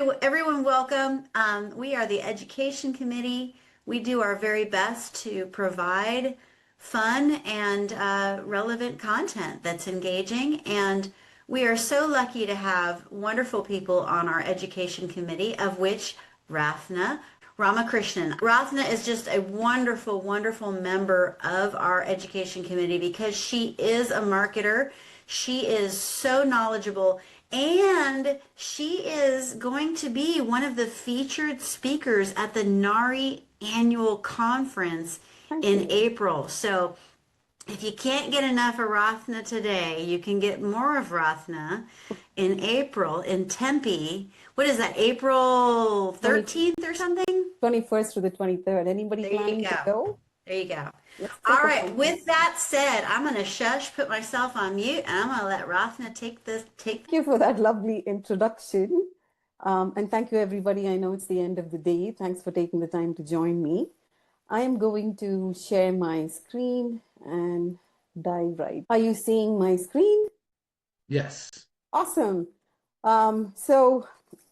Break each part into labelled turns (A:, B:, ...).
A: Everyone, welcome. We are the Education Committee. We do our very best to provide fun and relevant content that's engaging. And we are so lucky to have wonderful people on our Education Committee, of which Rathna, Ramakrishnan. Rathna is just a wonderful, wonderful member of our Education Committee because she is a marketer. She is so knowledgeable and she is going to be one of the featured speakers at the NARI annual conference in April. So if you can't get enough of Rathna today, you can get more of Rathna in April in Tempe. What is that, April 13th or something?
B: 21st to the 23rd. Anybody planning to go?
A: There you go.
B: Let's
A: All right. With that said, I'm going to put myself on mute, and I'm going to let Rathna take this.
B: Thank you for that lovely introduction. And thank you, everybody. I know it's the end of the day. Thanks for taking the time to join me. I am going to share my screen and dive right. Are you seeing my screen?
C: Yes.
B: Awesome. So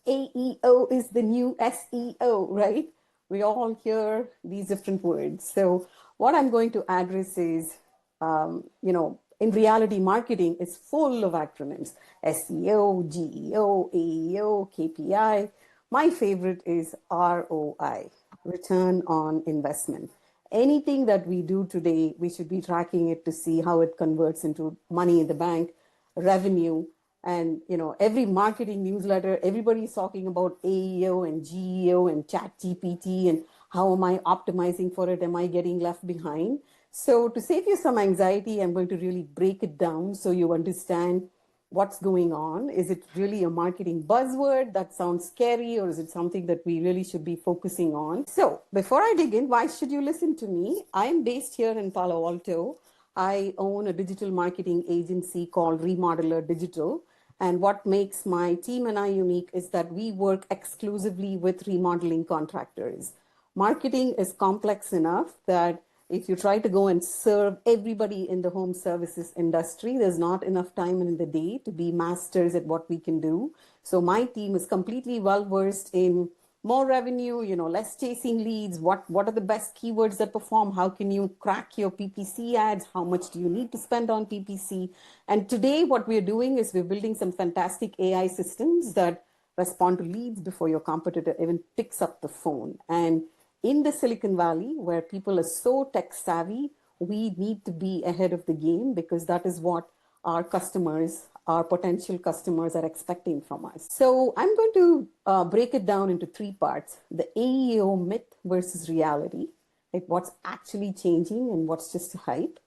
B: AEO is the new SEO, right? We all hear these different words. So what I'm going to address is, in reality, marketing is full of acronyms: SEO, GEO, AEO, KPI. My favorite is ROI, return on investment. Anything that we do today, we should be tracking it to see how it converts into money in the bank, revenue. And every marketing newsletter, everybody's talking about AEO and GEO and ChatGPT and how am I optimizing for it? Am I getting left behind? So to save you some anxiety, I'm going to really break it down so you understand what's going on. Is it really a marketing buzzword that sounds scary, or is it something that we really should be focusing on? So before I dig in, why should you listen to me? I'm based here in Palo Alto. I own a digital marketing agency called Remodeler Digital. And what makes my team and I unique is that we work exclusively with remodeling contractors. Marketing is complex enough that if you try to go and serve everybody in the home services industry, there's not enough time in the day to be masters at what we can do. So my team is completely well-versed in more revenue, less chasing leads, what are the best keywords that perform, how can you crack your PPC ads, how much do you need to spend on PPC. And today what we're doing is we're building some fantastic AI systems that respond to leads before your competitor even picks up the phone. And in the Silicon Valley, where people are so tech savvy, we need to be ahead of the game because that is what our customers, our potential customers are expecting from us. So I'm going to break it down into three parts: the AEO myth versus reality, like what's actually changing and what's just hype,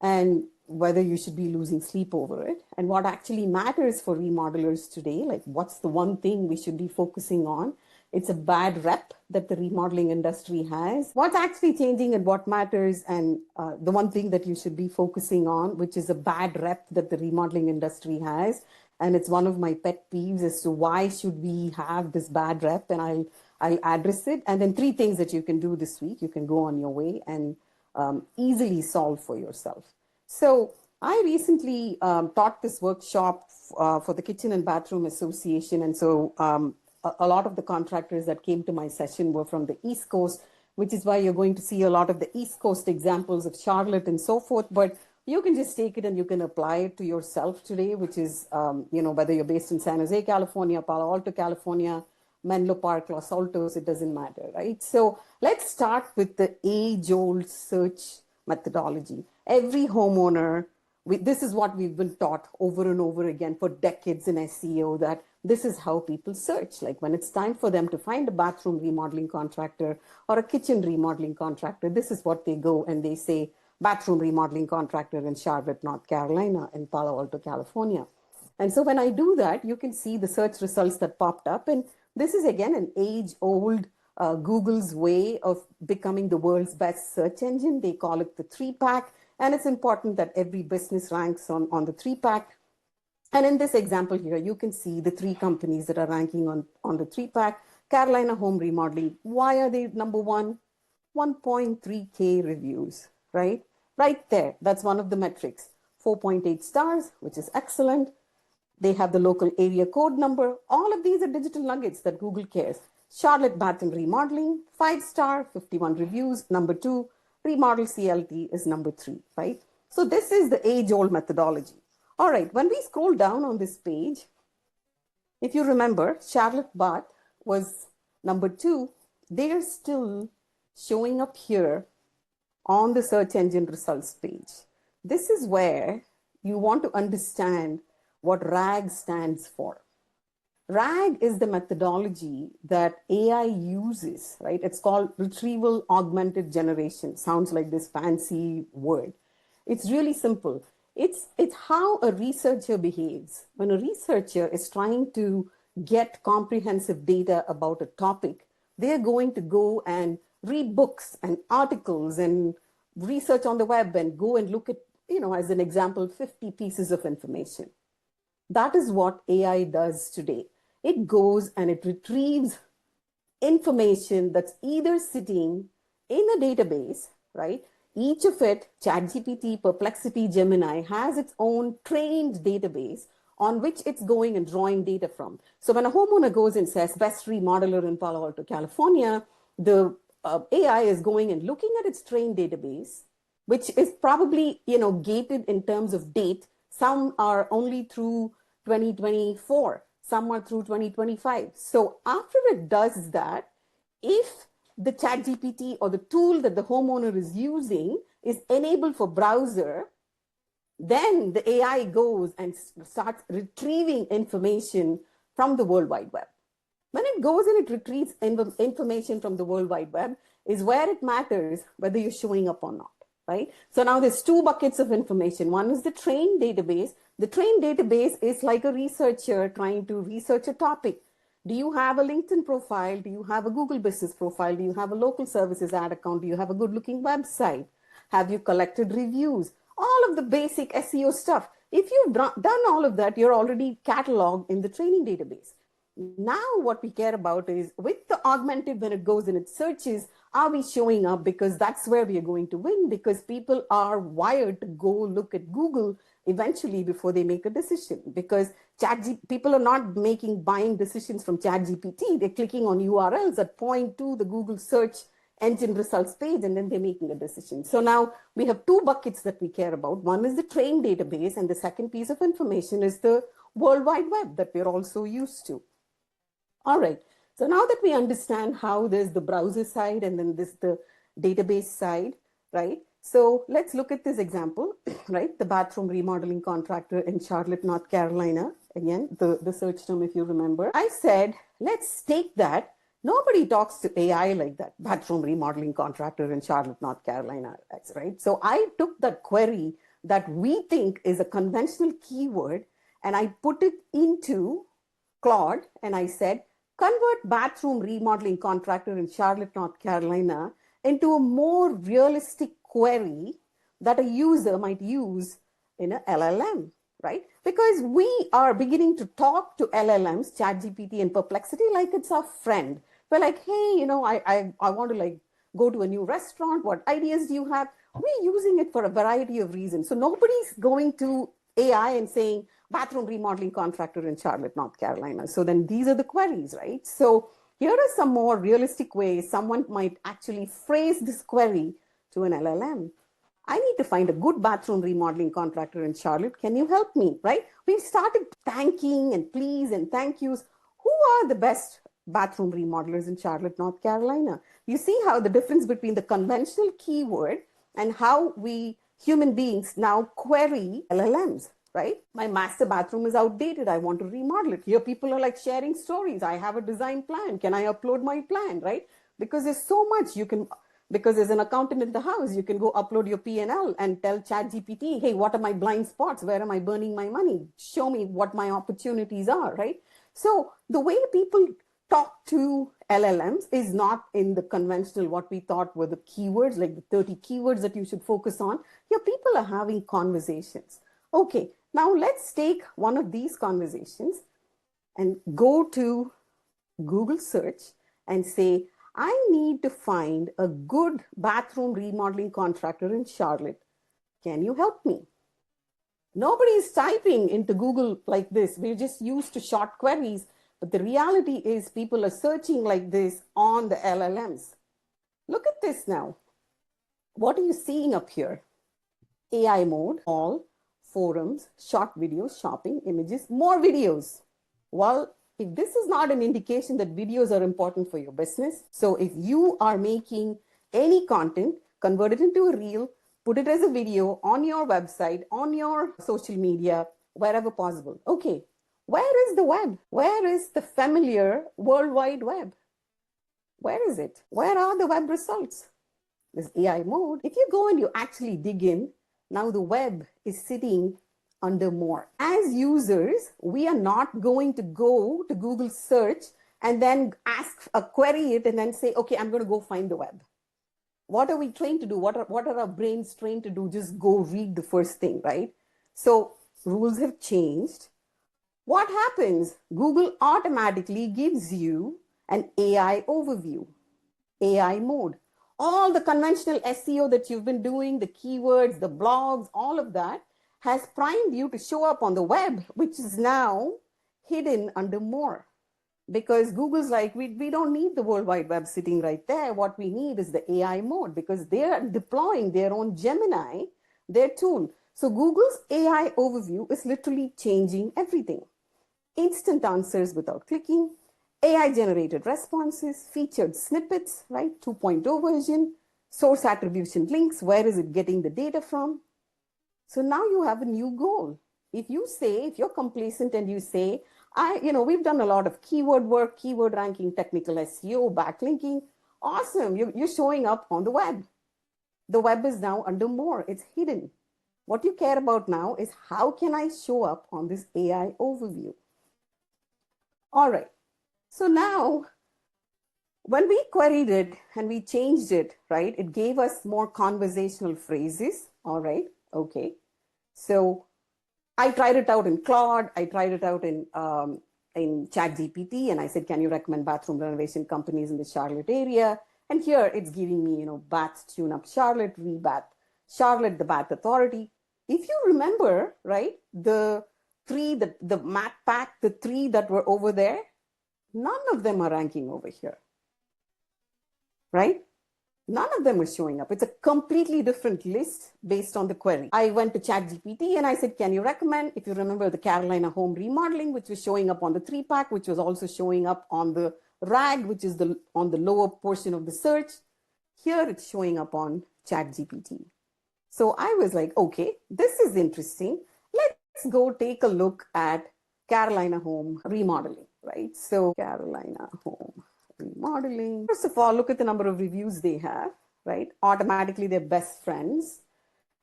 B: and whether you should be losing sleep over it, and what actually matters for remodelers today, like what's the one thing we should be focusing on. It's a bad rep that the remodeling industry has. What's actually changing and what matters, and the one thing that you should be focusing on, which is a bad rep that the remodeling industry has. And it's one of my pet peeves as to why should we have this bad rep, and I'll address it. And then three things that you can do this week. You can go on your way and easily solve for yourself. So I recently taught this workshop for the Kitchen and Bathroom Association. And so a lot of the contractors that came to my session were from the East Coast, which is why you're going to see a lot of the East Coast examples of Charlotte and so forth. But you can just take it and you can apply it to yourself today, which is, whether you're based in San Jose, California, Palo Alto, California, Menlo Park, Los Altos, it doesn't matter, right? So let's start with the age-old search methodology. Every homeowner, this is what we've been taught over and over again for decades in SEO, that this is how people search. Like when it's time for them to find a bathroom remodeling contractor or a kitchen remodeling contractor, this is what they go and they say, bathroom remodeling contractor in Charlotte, North Carolina, and Palo Alto, California. And so when I do that, you can see the search results that popped up. And this is, again, an age-old Google's way of becoming the world's best search engine. They call it the three-pack. And it's important that every business ranks on the three-pack. And in this example here, you can see the three companies that are ranking on the three-pack. Carolina Home Remodeling. Why are they number one? 1.3K reviews, right? Right there. That's one of the metrics. 4.8 stars, which is excellent. They have the local area code number. All of these are digital nuggets that Google cares. Charlotte Bath and Remodeling, 5-star, 51 reviews, number 2. Remodel CLT is number 3, right? So this is the age-old methodology. All right, when we scroll down on this page, if you remember, Charlotte Bath was number 2. They're still showing up here on the search engine results page. This is where you want to understand what RAG stands for. RAG is the methodology that AI uses, right? It's called retrieval augmented generation. Sounds like this fancy word. It's really simple. It's how a researcher behaves. When a researcher is trying to get comprehensive data about a topic, they're going to go and read books and articles and research on the web and go and look at, as an example, 50 pieces of information. That is what AI does today. It goes and it retrieves information that's either sitting in a database, right? Each of it, ChatGPT, Perplexity, Gemini, has its own trained database on which it's going and drawing data from. So when a homeowner goes and says, best remodeler in Palo Alto, California, the AI is going and looking at its trained database, which is probably, gated in terms of date. Some are only through 2024, some are through 2025. So after it does that, if the ChatGPT or the tool that the homeowner is using is enabled for browser, then the AI goes and starts retrieving information from the World Wide Web. When it goes and it retrieves information from the World Wide Web is where it matters whether you're showing up or not, right? So now there's 2 buckets of information. One is the trained database. The trained database is like a researcher trying to research a topic. Do you have a LinkedIn profile? Do you have a Google business profile? Do you have a local services ad account? Do you have a good looking website? Have you collected reviews? All of the basic SEO stuff. If you've done all of that, you're already cataloged in the training database. Now what we care about is with the augmented, when it goes and it searches, are we showing up? Because that's where we are going to win, because people are wired to go look at Google eventually before they make a decision, because people are not making buying decisions from ChatGPT. They're clicking on URLs that point to the Google search engine results page, and then they're making a decision. So now we have 2 buckets that we care about. One is the trained database, and the second piece of information is the World Wide Web that we're also used to. All right. So now that we understand how there's the browser side and then this the database side, right? So let's look at this example, right? The bathroom remodeling contractor in Charlotte, North Carolina. Again, the search term, if you remember. I said, let's take that. Nobody talks to AI like that. Bathroom remodeling contractor in Charlotte, North Carolina, right? So I took that query that we think is a conventional keyword and I put it into Claude and I said, convert bathroom remodeling contractor in Charlotte, North Carolina into a more realistic query that a user might use in a LLM, right? Because we are beginning to talk to LLMs, ChatGPT and Perplexity, like it's our friend. We're like, hey, I want to go to a new restaurant. What ideas do you have? We're using it for a variety of reasons. So nobody's going to AI and saying, bathroom remodeling contractor in Charlotte, North Carolina. So then these are the queries, right? So here are some more realistic ways someone might actually phrase this query to an LLM. I need to find a good bathroom remodeling contractor in Charlotte. Can you help me, right? We've started thanking and please and thank yous. Who are the best bathroom remodelers in Charlotte, North Carolina? You see how the difference between the conventional keyword and how we human beings now query LLMs. Right? My master bathroom is outdated. I want to remodel it. Here people are like sharing stories. I have a design plan. Can I upload my plan? Right? Because there's so much you can, because there's an accountant in the house, you can go upload your P&L and tell ChatGPT, hey, what are my blind spots? Where am I burning my money? Show me what my opportunities are, right? So the way people talk to LLMs is not in the conventional, what we thought were the keywords, like the 30 keywords that you should focus on. Here people are having conversations. Okay, now let's take one of these conversations and go to Google search and say, I need to find a good bathroom remodeling contractor in Charlotte. Can you help me? Nobody is typing into Google like this. We're just used to short queries. But the reality is people are searching like this on the LLMs. Look at this now. What are you seeing up here? AI mode, all, forums, short videos, shopping, images, more videos. Well, if this is not an indication that videos are important for your business, so if you are making any content, convert it into a reel, put it as a video on your website, on your social media, wherever possible. Okay, where is the web? Where is the familiar World Wide Web? Where is it? Where are the web results? This AI mode. If you go and you actually dig in, now the web is sitting under more. As users, we are not going to go to Google search and then ask a query it and then say, okay, I'm going to go find the web. What are we trained to do? What are our brains trained to do? Just go read the first thing, right? So rules have changed. What happens? Google automatically gives you an AI overview, AI mode. All the conventional SEO that you've been doing, the keywords, the blogs, all of that has primed you to show up on the web, which is now hidden under more. Because Google's like, we don't need the World Wide Web sitting right there. What we need is the AI mode because they're deploying their own Gemini, their tool. So Google's AI overview is literally changing everything. Instant answers without clicking, AI generated responses, featured snippets, right? 2.0 version, source attribution links. Where is it getting the data from? So now you have a new goal. If you're complacent and you say, we've done a lot of keyword work, keyword ranking, technical SEO, backlinking. Awesome. You're showing up on the web. The web is now under more. It's hidden. What you care about now is how can I show up on this AI overview? All right. So now, when we queried it and we changed it, right, it gave us more conversational phrases. All right. Okay. So I tried it out in Claude. I tried it out in ChatGPT, and I said, can you recommend bathroom renovation companies in the Charlotte area? And here it's giving me, Bath Tune Up Charlotte, Rebath Charlotte, the Bath Authority. If you remember, right, the map pack, the three that were over there, none of them are ranking over here, right? None of them are showing up. It's a completely different list based on the query. I went to ChatGPT and I said, can you recommend, if you remember the Carolina home remodeling, which was showing up on the 3-pack, which was also showing up on the RAG, which is on the lower portion of the search. Here it's showing up on ChatGPT. So I was like, okay, this is interesting. Let's go take a look at Carolina home remodeling, right? So Carolina home remodeling. First of all, look at the number of reviews they have, right? Automatically, they're best friends.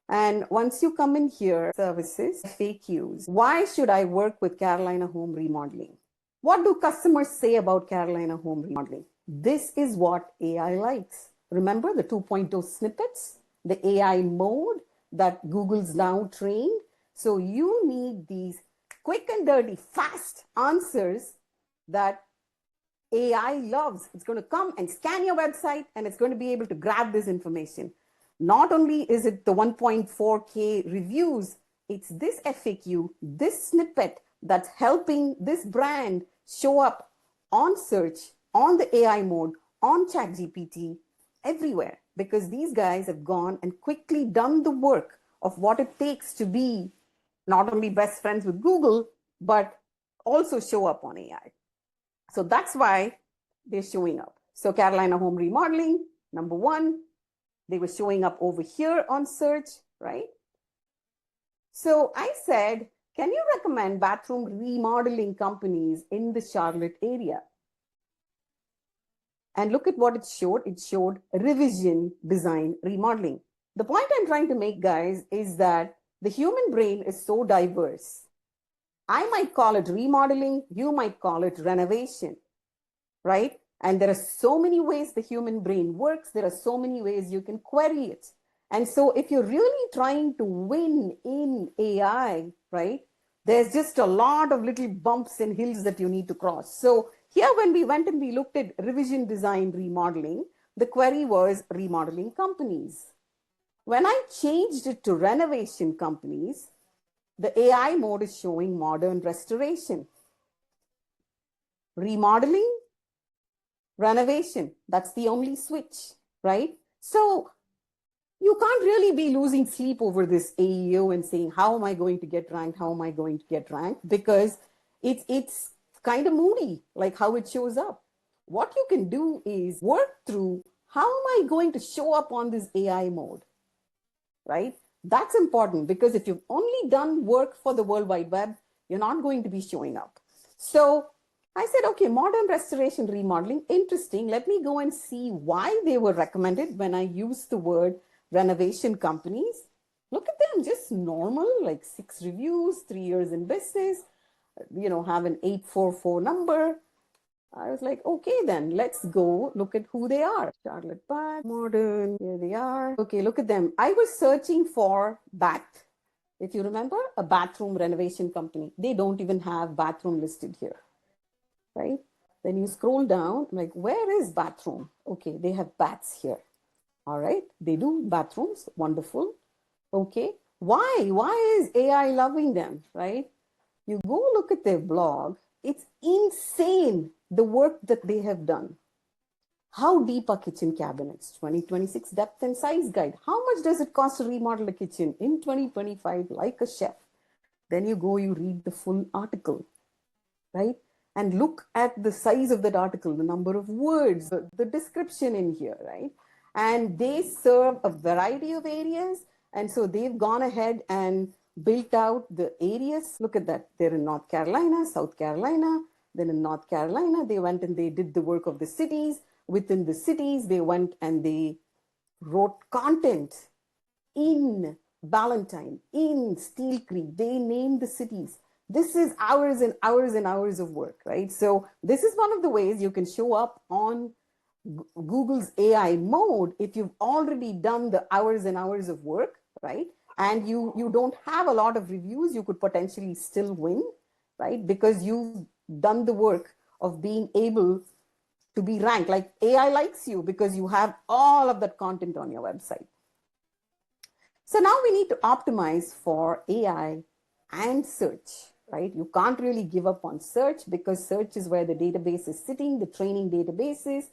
B: And once you come in here, services, FAQs, why should I work with Carolina home remodeling? What do customers say about Carolina home remodeling? This is what AI likes. Remember the 2.0 snippets, the AI mode that Google's now trained? So you need these quick and dirty, fast answers that AI loves. It's going to come and scan your website and it's going to be able to grab this information. Not only is it the 1.4K reviews, it's this FAQ, this snippet that's helping this brand show up on search, on the AI mode, on ChatGPT, everywhere. Because these guys have gone and quickly done the work of what it takes to be not only best friends with Google, but also show up on AI. So that's why they're showing up. So Carolina home remodeling, number one, they were showing up over here on search, right? So I said, can you recommend bathroom remodeling companies in the Charlotte area? And look at what it showed. It showed revision design remodeling. The point I'm trying to make, guys, is that the human brain is so diverse. I might call it remodeling. You might call it renovation, right? And there are so many ways the human brain works. There are so many ways you can query it. And so if you're really trying to win in AI, right, there's just a lot of little bumps and hills that you need to cross. So here when we went and we looked at revision design remodeling, the query was remodeling companies. When I changed it to renovation companies, The AI mode is showing modern restoration, remodeling, renovation. That's the only switch, right? So you can't really be losing sleep over this AEO and saying, how am I going to get ranked? How am I going to get ranked? Because it's kind of moody, like how it shows up. What you can do is work through, how am I going to show up on this AI mode, right? That's important, because if you've only done work for the World Wide Web, you're not going to be showing up. So I said, okay, modern restoration remodeling, interesting. Let me go and see why they were recommended when I used the word renovation companies. Look at them, just normal, like 6 reviews, 3 years in business, have an 844 number. I was like, okay, then let's go look at who they are. Charlotte Bath, Modern, here they are. Okay, look at them. I was searching for Bath. If you remember, a bathroom renovation company. They don't even have bathroom listed here, right? Then you scroll down, like, where is bathroom? Okay, they have baths here. All right, they do bathrooms, wonderful. Okay, why? Why is AI loving them, right? You go look at their blog, it's insane the work that they have done. How deep are kitchen cabinets? 2026 depth and size guide. How much does it cost to remodel a kitchen in 2025 like a chef? Then you go, you read the full article, right? And look at the size of that article, the number of words, the description in here, right? And they serve a variety of areas. And so they've gone ahead and built out the areas. Look at that. They're in North Carolina, South Carolina. Then in North Carolina, they went and they did the work of the cities. Within the cities, they went and they wrote content in Ballantyne, in Steel Creek. They named the cities. This is hours and hours and hours of work, right? So this is one of the ways you can show up on Google's AI mode if you've already done the hours and hours of work, right? And you don't have a lot of reviews, you could potentially still win, right? Because you've done the work of being able to be ranked. Like AI likes you because you have all of that content on your website. So now we need to optimize for AI and search, right? You can't really give up on search because search is where the database is sitting, the training databases.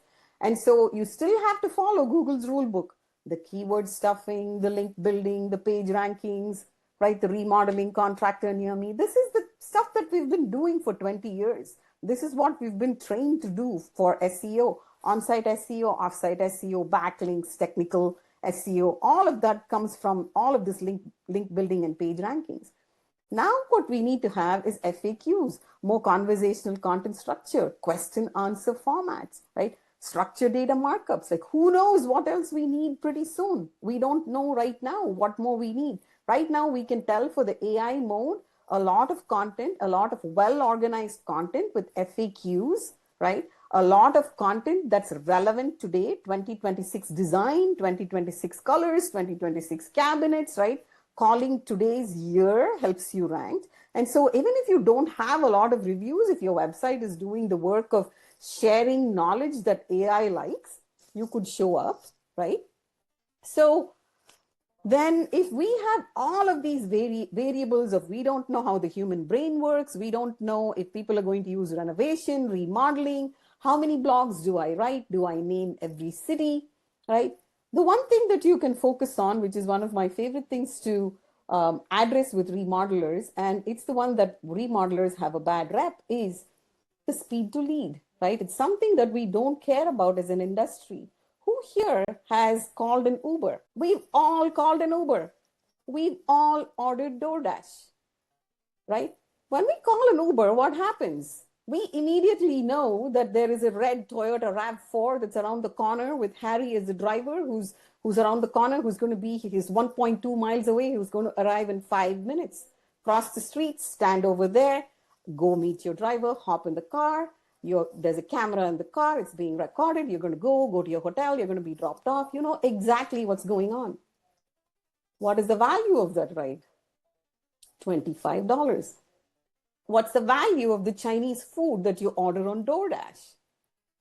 B: And so you still have to follow Google's rule book, the keyword stuffing, the link building, the page rankings, right? The remodeling, contractor near me. This is the stuff that we've been doing for 20 years. This is what we've been trained to do for SEO, on-site SEO, off-site SEO, backlinks, technical SEO. All of that comes from all of this link building and page rankings. Now what we need to have is FAQs, more conversational content structure, question answer formats, right? Structured data markups, like who knows what else we need pretty soon. We don't know right now what more we need. Right now we can tell for the AI mode, a lot of content, a lot of well-organized content with FAQs, right? A lot of content that's relevant today, 2026 design, 2026 colors, 2026 cabinets, right? Calling today's year helps you rank. And so even if you don't have a lot of reviews, if your website is doing the work of sharing knowledge that AI likes, you could show up, right? So then if we have all of these variables of we don't know how the human brain works, we don't know if people are going to use renovation, remodeling, how many blogs do I write? Do I name every city, right? The one thing that you can focus on, which is one of my favorite things to address with remodelers, and it's the one that remodelers have a bad rep, is the speed to lead, right? It's something that we don't care about as an industry. Who here has called an Uber? We've all called an Uber. We've all ordered DoorDash, right? When we call an Uber, what happens? We immediately know that there is a red Toyota RAV4 that's around the corner with Harry as the driver who's around the corner, who's going to be, he's 1.2 miles away, who's going to arrive in 5 minutes. Cross the street, stand over there, go meet your driver, hop in the car. There's a camera in the car, it's being recorded. You're going to go to your hotel, you're going to be dropped off. You know exactly what's going on. What is the value of that ride? $25. What's the value of the Chinese food that you order on DoorDash?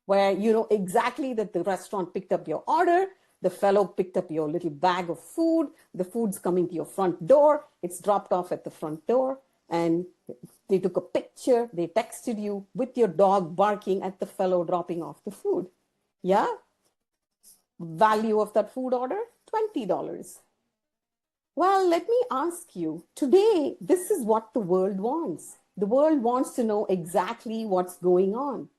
B: Where you know exactly that the restaurant picked up your order, The fellow picked up your little bag of food. The food's coming to your front door. It's dropped off at the front door. And they took a picture. They texted you with your dog barking at the fellow dropping off the food. Yeah? Value of that food order, $20. Well, let me ask you, today, this is what the world wants. The world wants to know exactly what's going on.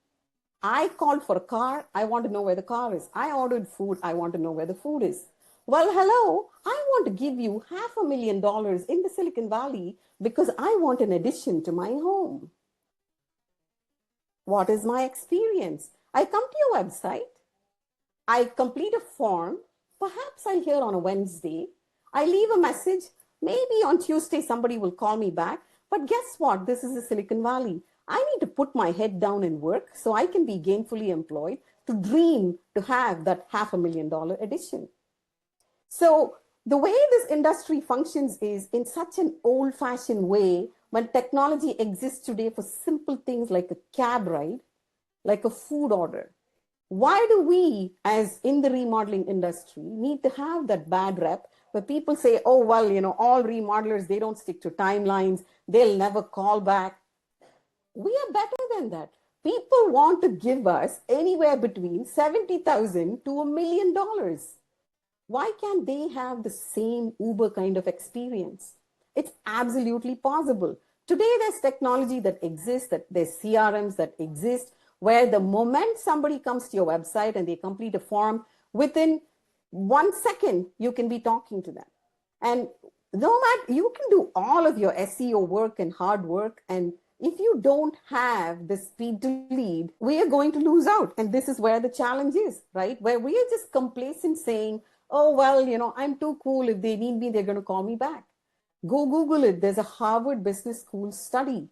B: I called for a car. I want to know where the car is. I ordered food. I want to know where the food is. Well, hello, I want to give you $500,000 in the Silicon Valley because I want an addition to my home. What is my experience? I come to your website. I complete a form. Perhaps I'll hear on a Wednesday. I leave a message. Maybe on Tuesday, somebody will call me back. But guess what? This is the Silicon Valley. I need to put my head down and work so I can be gainfully employed to dream to have that $500,000 addition. So the way this industry functions is in such an old-fashioned way when technology exists today for simple things like a cab ride, like a food order. Why do we, as in the remodeling industry, need to have that bad rep where people say, oh, well, all remodelers, they don't stick to timelines. They'll never call back. We are better than that. People want to give us anywhere between $70,000 to $1 million. Why can't they have the same Uber kind of experience? It's absolutely possible. Today, there's technology that exists, that there's CRMs that exist, where the moment somebody comes to your website and they complete a form, within 1 second, you can be talking to them. And no matter, you can do all of your SEO work and hard work, and if you don't have the speed to lead, we are going to lose out. And this is where the challenge is, right? Where we are just complacent saying, oh, well, I'm too cool. If they need me, they're going to call me back. Go Google it. There's a Harvard Business School study.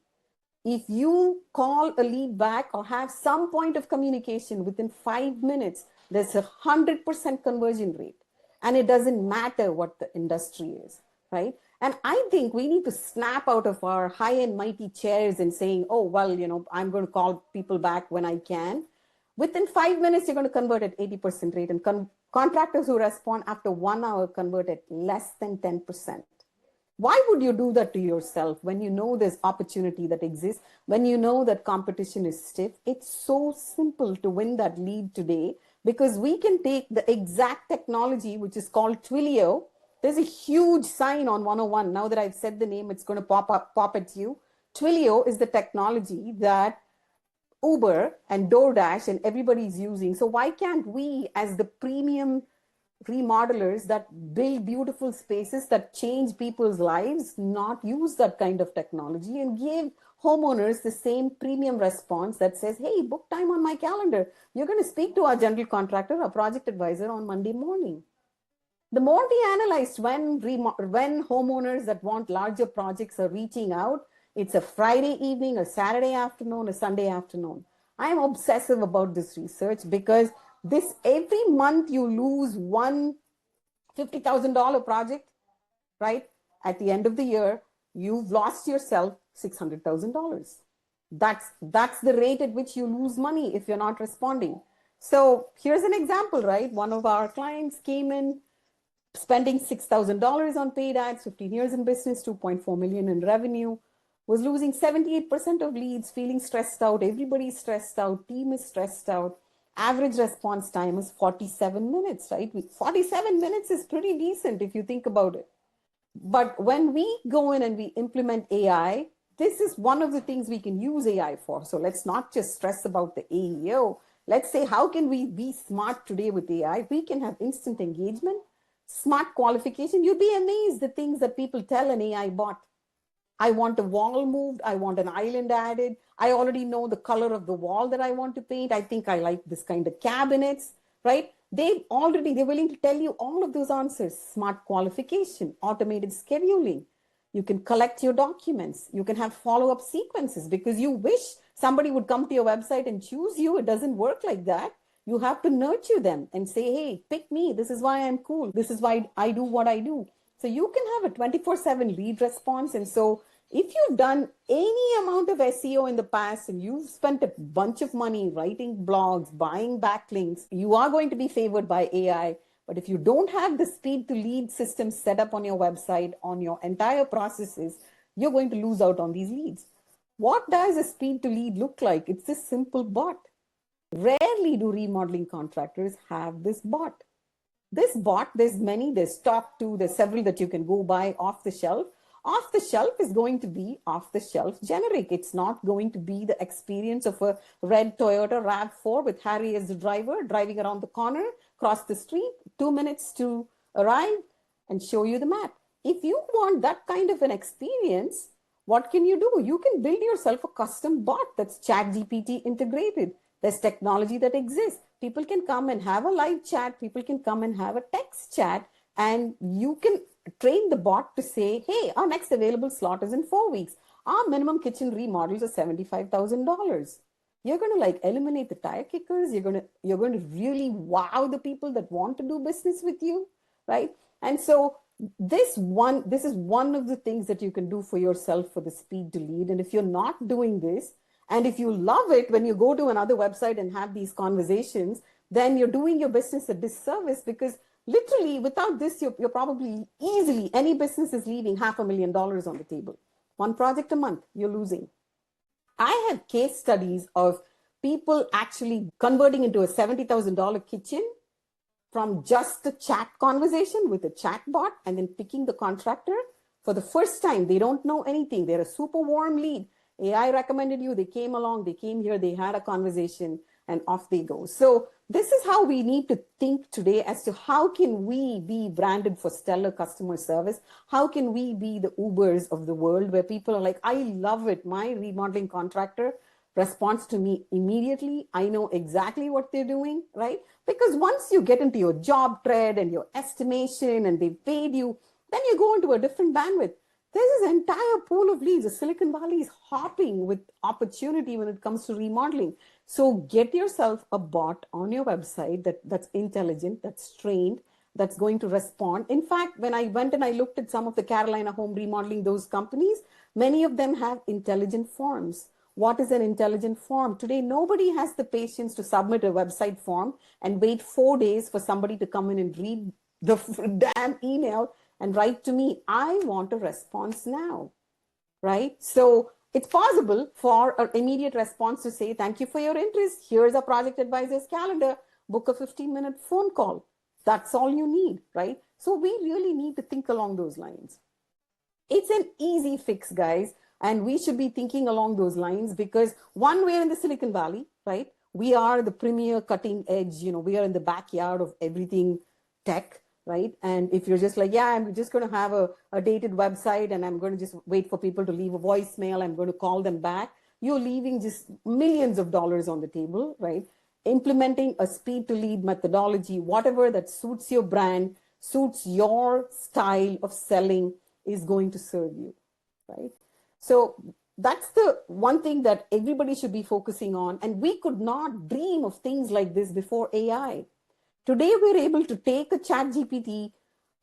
B: If you call a lead back or have some point of communication within 5 minutes, there's a 100% conversion rate. And it doesn't matter what the industry is, right? And I think we need to snap out of our high and mighty chairs and saying, oh, well, I'm going to call people back when I can. Within 5 minutes, you're going to convert at 80% rate. And contractors who respond after 1 hour convert at less than 10%. Why would you do that to yourself when you know there's opportunity that exists, when you know that competition is stiff? It's so simple to win that lead today because we can take the exact technology, which is called Twilio. There's a huge sign on 101. Now that I've said the name, it's going to pop at you. Twilio is the technology that Uber and DoorDash and everybody's using. So why can't we, as the premium remodelers that build beautiful spaces that change people's lives, not use that kind of technology and give homeowners the same premium response that says, hey, book time on my calendar. You're going to speak to our general contractor, our project advisor on Monday morning. The more we analyzed when homeowners that want larger projects are reaching out, it's a Friday evening, a Saturday afternoon, a Sunday afternoon. I'm obsessive about this research because every month you lose one $50,000 project, right? At the end of the year, you've lost yourself $600,000. That's the rate at which you lose money if you're not responding. So here's an example, right? One of our clients came in spending $6,000 on paid ads, 15 years in business, 2.4 million in revenue, was losing 78% of leads, feeling stressed out. Everybody's stressed out. Team is stressed out. Average response time is 47 minutes, right? 47 minutes is pretty decent if you think about it. But when we go in and we implement AI, this is one of the things we can use AI for. So let's not just stress about the AEO. Let's say, how can we be smart today with AI? We can have instant engagement, smart qualification. You'd be amazed the things that people tell an AI bot. I want a wall moved. I want an island added. I already know the color of the wall that I want to paint. I think I like this kind of cabinets, right? They're willing to tell you all of those answers. Smart qualification, automated scheduling. You can collect your documents. You can have follow-up sequences because you wish somebody would come to your website and choose you. It doesn't work like that. You have to nurture them and say, hey, pick me. This is why I'm cool. This is why I do what I do. So you can have a 24/7 lead response. And so if you've done any amount of SEO in the past and you've spent a bunch of money writing blogs, buying backlinks, you are going to be favored by AI. But if you don't have the speed to lead system set up on your website, on your entire processes, you're going to lose out on these leads. What does a speed to lead look like? It's this simple bot. Rarely do remodeling contractors have this bot. This bot, there's many, there's Stock 2, there's several that you can go buy off the shelf. Off the shelf is going to be off the shelf generic. It's not going to be the experience of a red Toyota RAV4 with Harry as the driver, driving around the corner, cross the street, 2 minutes to arrive and show you the map. If you want that kind of an experience, what can you do? You can build yourself a custom bot that's ChatGPT integrated. There's technology that exists. People can come and have a live chat. People can come and have a text chat, and you can train the bot to say, hey, our next available slot is in 4 weeks. Our minimum kitchen remodels are $75,000. You're going to like eliminate the tire kickers. You're going to really wow the people that want to do business with you, right? And so this is one of the things that you can do for yourself for the speed to lead. And if you're not doing this, and if you love it when you go to another website and have these conversations, then you're doing your business a disservice, because literally without this, you're probably easily, any business is leaving $500,000 on the table. One project a month, you're losing. I have case studies of people actually converting into a $70,000 kitchen from just a chat conversation with a chatbot, and then picking the contractor for the first time. They don't know anything. They're a super warm lead. AI recommended you. They came along. They came here. They had a conversation, and off they go. So this is how we need to think today as to how can we be branded for stellar customer service? How can we be the Ubers of the world, where people are like, I love it. My remodeling contractor responds to me immediately. I know exactly what they're doing, right? Because once you get into your job thread and your estimation and they've paid you, then you go into a different bandwidth. There's this entire pool of leads. The Silicon Valley is hopping with opportunity when it comes to remodeling. So get yourself a bot on your website that's intelligent, that's trained, that's going to respond. In fact, when I went and I looked at some of the Carolina home remodeling, those companies, many of them have intelligent forms. What is an intelligent form? Today, nobody has the patience to submit a website form and wait 4 days for somebody to come in and read the damn email and write to me, I want a response now, right? So it's possible for an immediate response to say, thank you for your interest. Here's a project advisor's calendar. Book a 15-minute phone call. That's all you need, right? So we really need to think along those lines. It's an easy fix, guys. And we should be thinking along those lines, because one, we're in the Silicon Valley, right? We are the premier cutting edge, we are in the backyard of everything tech, right? And if you're just like, yeah, I'm just going to have a dated website and I'm going to just wait for people to leave a voicemail, I'm going to call them back, you're leaving just millions of dollars on the table, right? Implementing a speed to lead methodology, whatever that suits your brand, suits your style of selling, is going to serve you, right? So that's the one thing that everybody should be focusing on. And we could not dream of things like this before AI. Today, we're able to take a ChatGPT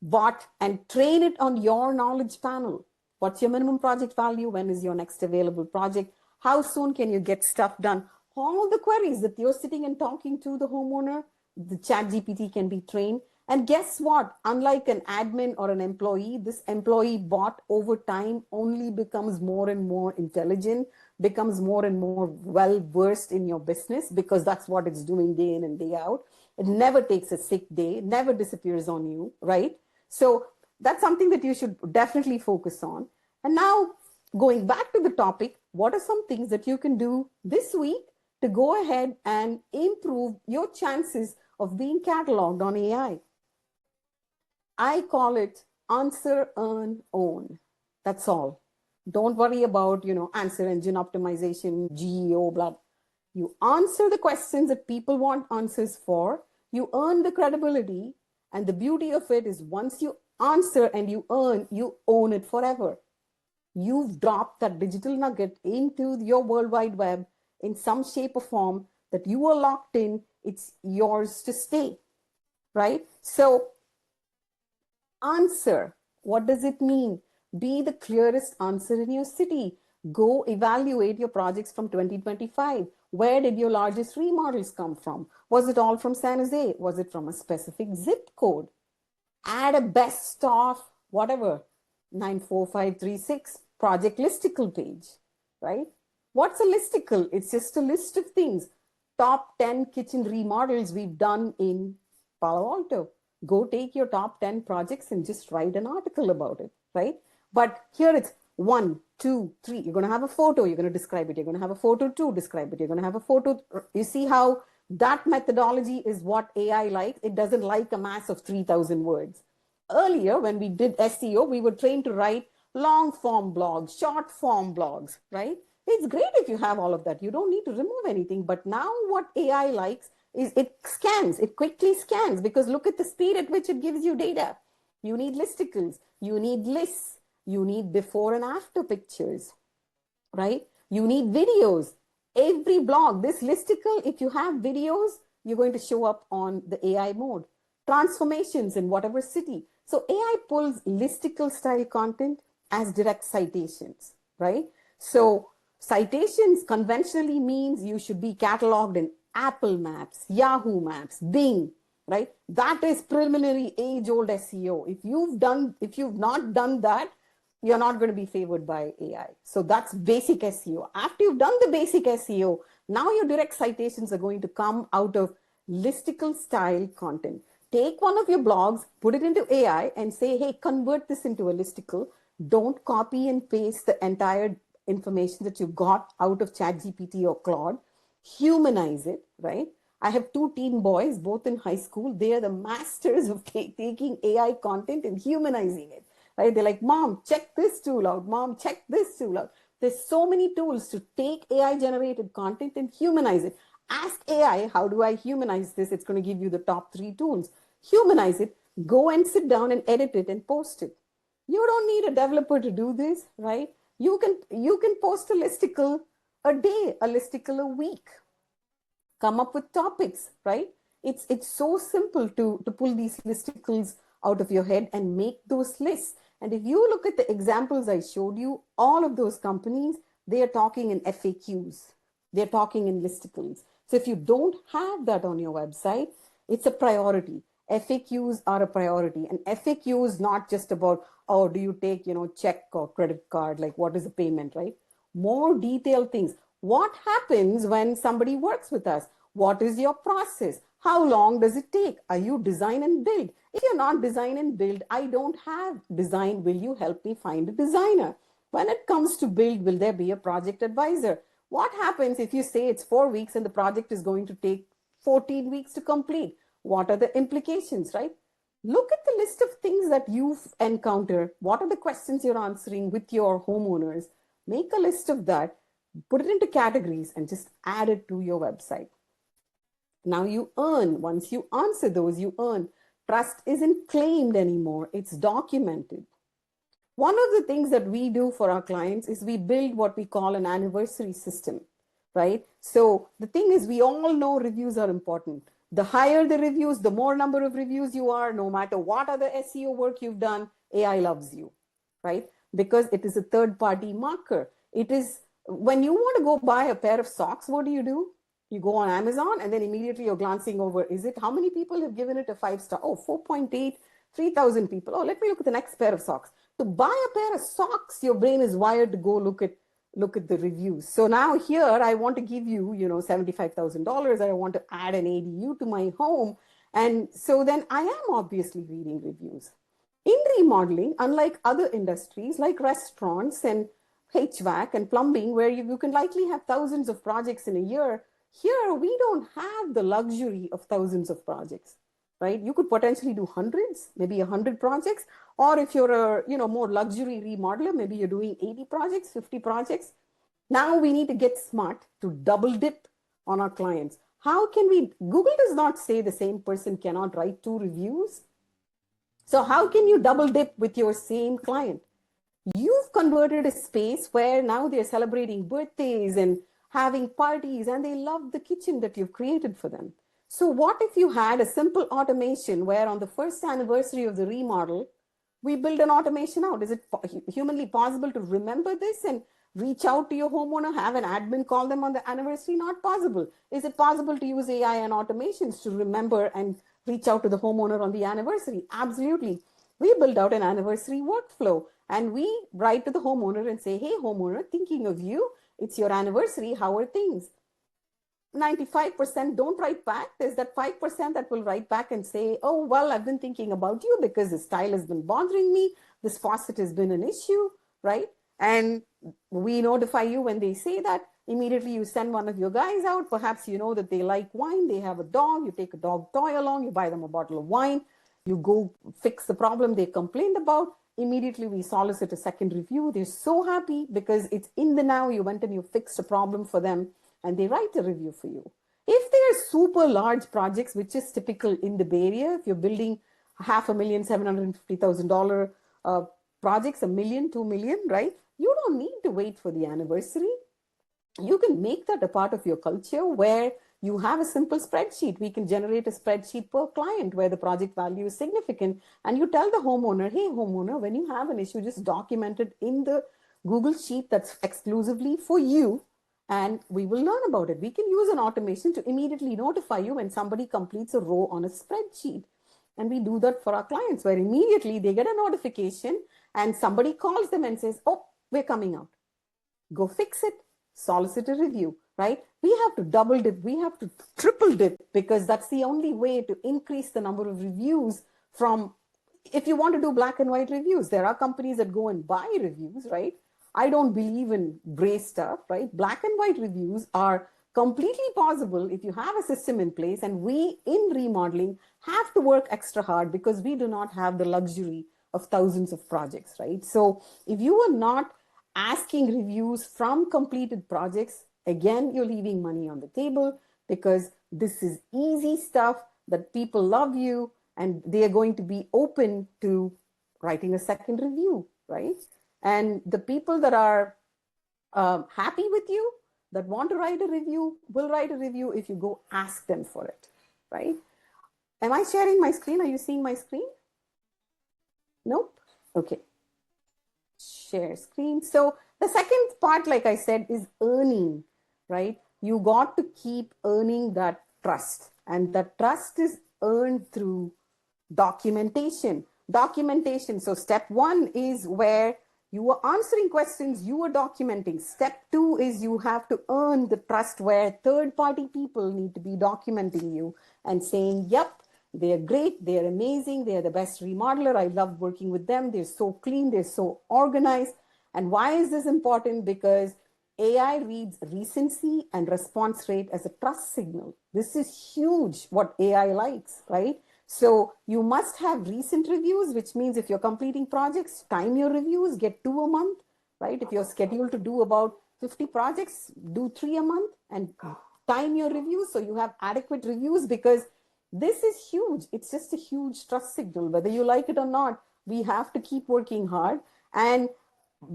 B: bot and train it on your knowledge panel. What's your minimum project value? When is your next available project? How soon can you get stuff done? All the queries that you're sitting and talking to the homeowner, the ChatGPT can be trained. And guess what? Unlike an admin or an employee, this employee bot over time only becomes more and more intelligent, becomes more and more well-versed in your business, because that's what it's doing day in and day out. It never takes a sick day, never disappears on you, right? So that's something that you should definitely focus on. And now, going back to the topic, what are some things that you can do this week to go ahead and improve your chances of being cataloged on AI? I call it answer, earn, own. That's all. Don't worry about, answer engine optimization, GEO, blah. You answer the questions that people want answers for. You earn the credibility. And the beauty of it is, once you answer and you own it forever. You've dropped that digital nugget into your World Wide Web in some shape or form that you are locked in. It's yours to stay, right? So answer. What does it mean? Be the clearest answer in your city. Go evaluate your projects from 2025. Where did your largest remodels come from? Was it all from San Jose? Was it from a specific zip code? Add a best of whatever 94536 project listicle page, right? What's a listicle? It's just a list of things. Top 10 kitchen remodels we've done in Palo Alto. Go take your top 10 projects and just write an article about it, right? But here it's 1, 2, 3. You're going to have a photo. You're going to describe it. You're going to have a photo 2, describe it. You're going to have a photo. You see how that methodology is what AI likes? It doesn't like a mass of 3,000 words. Earlier, when we did SEO, we were trained to write long form blogs, short form blogs, right? It's great if you have all of that. You don't need to remove anything. But now what AI likes is it scans, it quickly scans, because look at the speed at which it gives you data. You need listicles, you need lists, you need before and after pictures, right? You need videos. Every blog, this listicle, if you have videos, you're going to show up on the AI mode. Transformations in whatever city. So AI pulls listicle style content as direct citations, right? So citations conventionally means you should be cataloged in Apple Maps, Yahoo Maps, Bing, right? That is preliminary age-old SEO. If you've not done that, you're not going to be favored by AI. So that's basic SEO. After you've done the basic SEO, now your direct citations are going to come out of listicle style content. Take one of your blogs, put it into AI and say, hey, convert this into a listicle. Don't copy and paste the entire information that you got out of ChatGPT or Claude. Humanize it, right? I have 2 teen boys, both in high school. They are the masters of taking AI content and humanizing it, right? They're like, Mom, check this tool out. Mom, check this tool out. There's so many tools to take AI generated content and humanize it. Ask AI, how do I humanize this? It's going to give you the top 3 tools. Humanize it, go and sit down and edit it and post it. You don't need a developer to do this, right? You can post a listicle a day, a listicle a week. Come up with topics, right? It's so simple to pull these listicles out of your head and make those lists. And if you look at the examples I showed you, all of those companies, they are talking in FAQs. They're talking in listicles. So if you don't have that on your website, it's a priority. FAQs are a priority. And FAQ is not just about, oh, do you take, check or credit card? Like, what is the payment, right? More detailed things. What happens when somebody works with us? What is your process? How long does it take? Are you design and build? If you're not design and build, I don't have design. Will you help me find a designer? When it comes to build, will there be a project advisor? What happens if you say it's 4 weeks and the project is going to take 14 weeks to complete? What are the implications, right? Look at the list of things that you've encountered. What are the questions you're answering with your homeowners? Make a list of that, put it into categories, and just add it to your website. Now you earn. Once you answer those, you earn. Trust isn't claimed anymore. It's documented. One of the things that we do for our clients is we build what we call an anniversary system, right? So the thing is, we all know reviews are important. The higher the reviews, the more number of reviews you are, no matter what other SEO work you've done, AI loves you, right? Because it is a third-party marker. It is, when you want to go buy a pair of socks, what do? You go on Amazon and then immediately you're glancing over, how many people have given it a 5-star? Oh, 4.8, 3,000 people. Oh, let me look at the next pair of socks. To buy a pair of socks, your brain is wired to go look at the reviews. So now here I want to give you, $75,000. I want to add an ADU to my home. And so then I am obviously reading reviews. In remodeling, unlike other industries like restaurants and HVAC and plumbing, where you can likely have thousands of projects in a year, here we don't have the luxury of thousands of projects, right? You could potentially do hundreds, maybe 100 projects. Or if you're a more luxury remodeler, maybe you're doing 80 projects, 50 projects. Now we need to get smart to double dip on our clients. How can we? Google does not say the same person cannot write 2 reviews. So how can you double dip with your same client? You've converted a space where now they're celebrating birthdays and having parties, and they love the kitchen that you've created for them. So what if you had a simple automation where on the first anniversary of the remodel, we build an automation out? Is it humanly possible to remember this and reach out to your homeowner, have an admin call them on the anniversary? Not possible. Is it possible to use AI and automations to remember and reach out to the homeowner on the anniversary? Absolutely. We build out an anniversary workflow and we write to the homeowner and say, hey, homeowner, thinking of you. It's your anniversary. How are things? 95% don't write back. There's that 5% that will write back and say, oh, well, I've been thinking about you because the style has been bothering me. This faucet has been an issue, right? And we notify you when they say that. Immediately you send one of your guys out. Perhaps you know that they like wine. They have a dog. You take a dog toy along. You buy them a bottle of wine. You go fix the problem they complained about. Immediately we solicit a second review. They're so happy because it's in the now. You went and you fixed a problem for them and they write a review for you. If they are super large projects, which is typical in the Bay Area, if you're building $500,000, $750,000 projects, $1 million, $2 million, right? You don't need to wait for the anniversary. You can make that a part of your culture where you have a simple spreadsheet. We can generate a spreadsheet per client where the project value is significant. And you tell the homeowner, hey, homeowner, when you have an issue, just document it in the Google Sheet that's exclusively for you. And we will learn about it. We can use an automation to immediately notify you when somebody completes a row on a spreadsheet. And we do that for our clients where immediately they get a notification and somebody calls them and says, oh, we're coming out. Go fix it, solicit a review, right? We have to double dip, we have to triple dip because that's the only way to increase the number of reviews from, if you want to do black and white reviews, there are companies that go and buy reviews, right? I don't believe in gray stuff, right? Black and white reviews are completely possible if you have a system in place, and we in remodeling have to work extra hard because we do not have the luxury of thousands of projects, right? So if you are not asking reviews from completed projects, again, you're leaving money on the table because this is easy stuff that people love you and they are going to be open to writing a second review, right? And the people that are happy with you, that want to write a review, will write a review if you go ask them for it, right? Am I sharing my screen? Are you seeing my screen? Nope. Okay. Share screen. So the second part, like I said, is earning, right? You got to keep earning that trust. And that trust is earned through documentation. Documentation. So step one is where you are answering questions, you are documenting. Step two is you have to earn the trust where third-party people need to be documenting you and saying, yep, they're great, they're amazing, they're the best remodeler, I love working with them, they're so clean, they're so organized. And why is this important? Because AI reads recency and response rate as a trust signal. This is huge what AI likes, right? So you must have recent reviews, which means if you're completing projects, time your reviews, get 2 a month, right? If you're scheduled to do about 50 projects, do 3 a month and time your reviews so you have adequate reviews, because this is huge. It's just a huge trust signal. Whether you like it or not, we have to keep working hard. And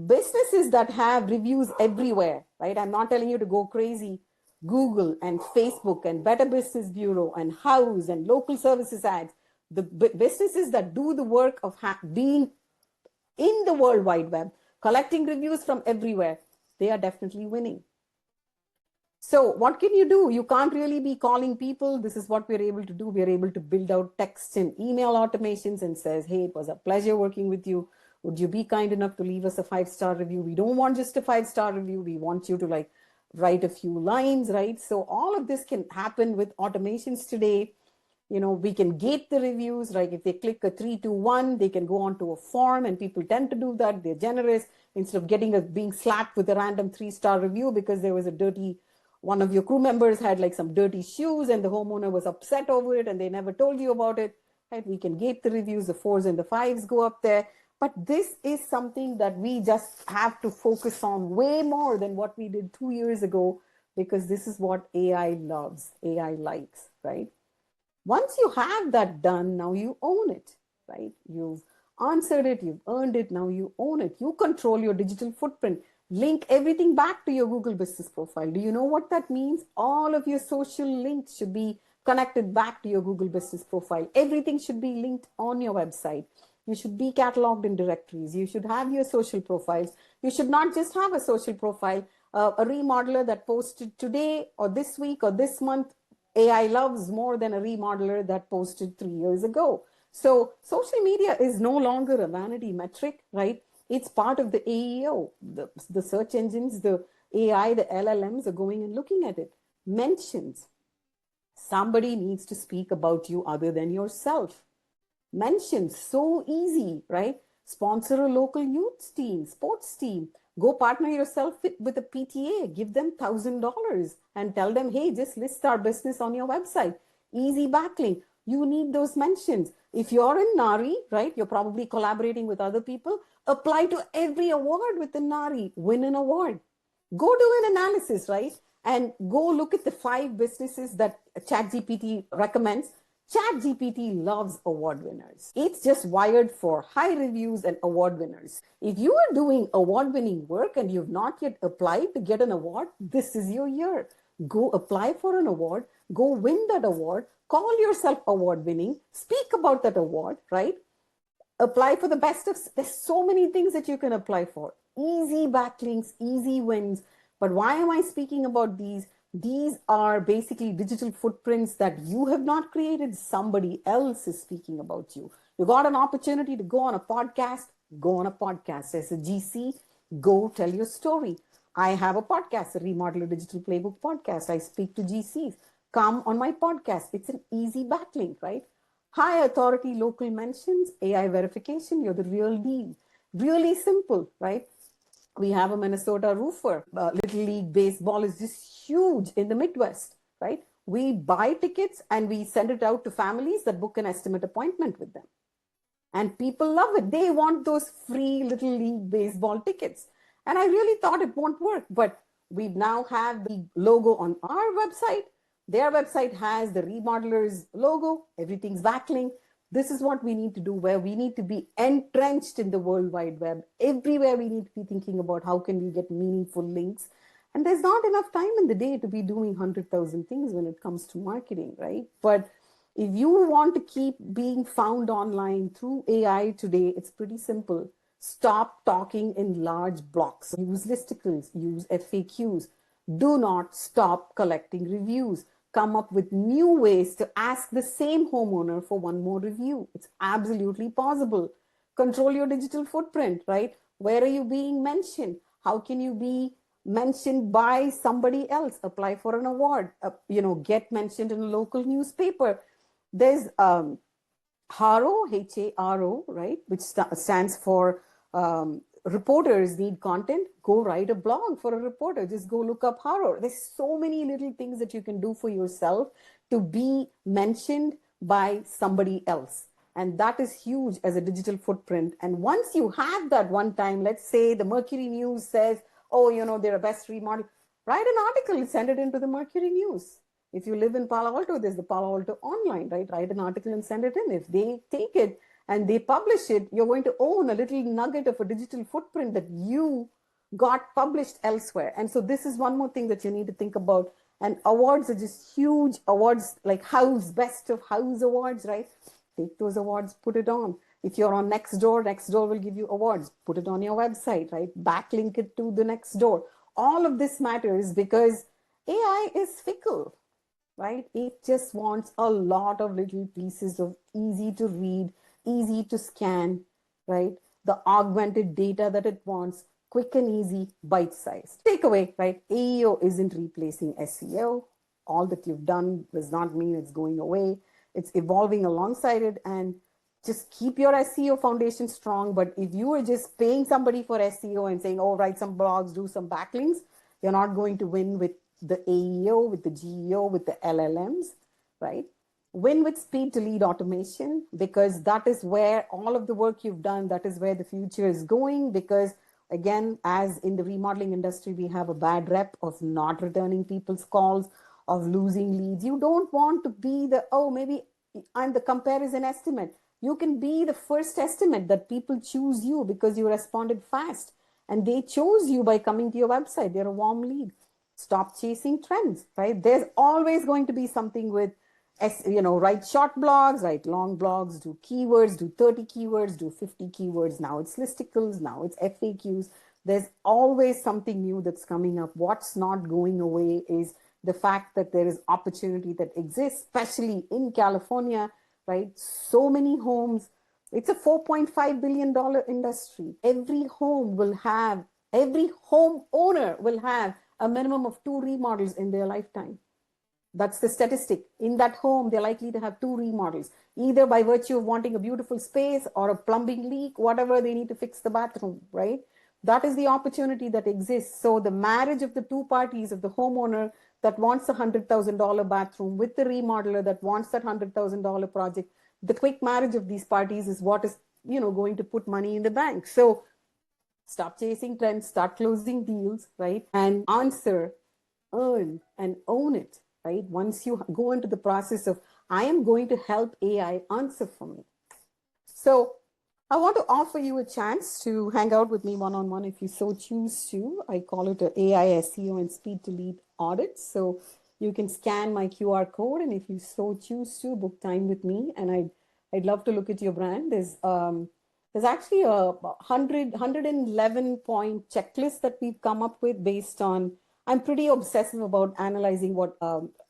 B: businesses that have reviews everywhere, right? I'm not telling you to go crazy. Google and Facebook and Better Business Bureau and House and local services ads, the businesses that do the work of being in the World Wide Web, collecting reviews from everywhere, they are definitely winning. So what can you do? You can't really be calling people. This is what we're able to do. We're able to build out text and email automations and says, hey, it was a pleasure working with you. Would you be kind enough to leave us a 5-star review? We don't want just a 5-star review. We want you to like write a few lines, right? So all of this can happen with automations today. You know, we can gate the reviews, right? If they click a 3, 2, 1, they can go onto a form, and people tend to do that. They're generous instead of being slapped with a random 3-star review because there was a dirty, one of your crew members had like some dirty shoes and the homeowner was upset over it and they never told you about it, right? We can gate the reviews, the 4s and the 5s go up there. But this is something that we just have to focus on way more than what we did 2 years ago, because this is what AI loves, AI likes, right? Once you have that done, now you own it, right? You've answered it, you've earned it, now you own it. You control your digital footprint. Link everything back to your Google Business Profile. Do you know what that means? All of your social links should be connected back to your Google Business Profile. Everything should be linked on your website. You should be cataloged in directories. You should have your social profiles. You should not just have a social profile. A remodeler that posted today or this week or this month, AI loves more than a remodeler that posted 3 years ago. So social media is no longer a vanity metric, right? It's part of the AEO. The search engines, the AI, the LLMs are going and looking at it. Mentions. Somebody needs to speak about you other than yourself. Mentions, so easy, right? Sponsor a local youth team, sports team. Go partner yourself with a PTA. Give them $1,000 and tell them, hey, just list our business on your website. Easy backlink. You need those mentions. If you're in NARI, right, you're probably collaborating with other people. Apply to every award within NARI. Win an award. Go do an analysis, right? And go look at the 5 businesses that ChatGPT recommends. ChatGPT loves award winners. It's just wired for high reviews and award winners. If you are doing award winning work and you've not yet applied to get an award, this is your year. Go apply for an award, go win that award, call yourself award winning, speak about that award, right? Apply for the best of, there's so many things that you can apply for. Easy backlinks, easy wins. But why am I speaking about these? These are basically digital footprints that you have not created. Somebody else is speaking about you. You got an opportunity to go on a podcast, go on a podcast. As a GC, go tell your story. I have a podcast, a Remodeler Digital Playbook podcast. I speak to GCs. Come on my podcast. It's an easy backlink, right? High authority local mentions, AI verification, you're the real deal. Really simple, right? We have a Minnesota roofer. Little League Baseball is just huge in the Midwest, right? We buy tickets and we send it out to families that book an estimate appointment with them. And people love it. They want those free Little League Baseball tickets. And I really thought it won't work, but we now have the logo on our website. Their website has the remodeler's logo. Everything's backlink. This is what we need to do, where we need to be entrenched in the World Wide Web. Everywhere we need to be thinking about how can we get meaningful links. And there's not enough time in the day to be doing 100,000 things when it comes to marketing, right? But if you want to keep being found online through AI today, it's pretty simple. Stop talking in large blocks. Use listicles, use FAQs. Do not stop collecting reviews. Come up with new ways to ask the same homeowner for one more review. It's absolutely possible. Control your digital footprint, right? Where are you being mentioned? How can you be mentioned by somebody else? Apply for an award, get mentioned in a local newspaper. There's HARO, HARO, right, which stands for reporters need content. Go write a blog for a reporter. Just go look up HARO. There's so many little things that you can do for yourself to be mentioned by somebody else. And that is huge as a digital footprint. And once you have that one time, let's say the Mercury News says, oh, they're a best remodel. Write an article, send it into the Mercury News. If you live in Palo Alto, there's the Palo Alto Online, right? Write an article and send it in. If they take it and they publish it, you're going to own a little nugget of a digital footprint that you got published elsewhere. And so this is one more thing that you need to think about. And awards are just huge. Awards like House, Best of House awards, right? Take those awards, put it on. If you're on Nextdoor, Nextdoor will give you awards. Put it on your website, right? Backlink it to the Nextdoor. All of this matters because AI is fickle, right? It just wants a lot of little pieces of easy to read, easy to scan, right? The augmented data that it wants, quick and easy, bite-sized. Takeaway, right? AEO isn't replacing SEO. All that you've done does not mean it's going away. It's evolving alongside it, and just keep your SEO foundation strong. But if you are just paying somebody for SEO and saying, oh, write some blogs, do some backlinks, you're not going to win with the AEO, with the GEO, with the LLMs, right? Win with speed to lead automation, because that is where all of the work you've done, that is where the future is going. Because again, as in the remodeling industry, we have a bad rep of not returning people's calls, of losing leads. You don't want to be the, oh, maybe I'm the comparison estimate. You can be the first estimate that people choose you because you responded fast and they chose you by coming to your website. They're a warm lead. Stop chasing trends, right? There's always going to be something with write short blogs, write long blogs, do keywords, do 30 keywords, do 50 keywords. Now it's listicles, now it's FAQs. There's always something new that's coming up. What's not going away is the fact that there is opportunity that exists, especially in California, right? So many homes. It's a $4.5 billion industry. Every homeowner will have a minimum of 2 remodels in their lifetime. That's the statistic. In that home, they're likely to have 2 remodels, either by virtue of wanting a beautiful space or a plumbing leak, whatever they need to fix the bathroom, right? That is the opportunity that exists. So the marriage of the 2 parties, of the homeowner that wants a $100,000 bathroom with the remodeler that wants that $100,000 project, the quick marriage of these parties is what is, going to put money in the bank. So stop chasing trends, start closing deals, right? And answer, earn, and own it, right? Once you go into the process of, I am going to help AI answer for me. So I want to offer you a chance to hang out with me one-on-one if you so choose to. I call it a AI SEO and speed to lead audit. So you can scan my QR code, and if you so choose to, book time with me. And I'd love to look at your brand. There's actually a 111 point checklist that we've come up with based on, I'm pretty obsessive about analyzing what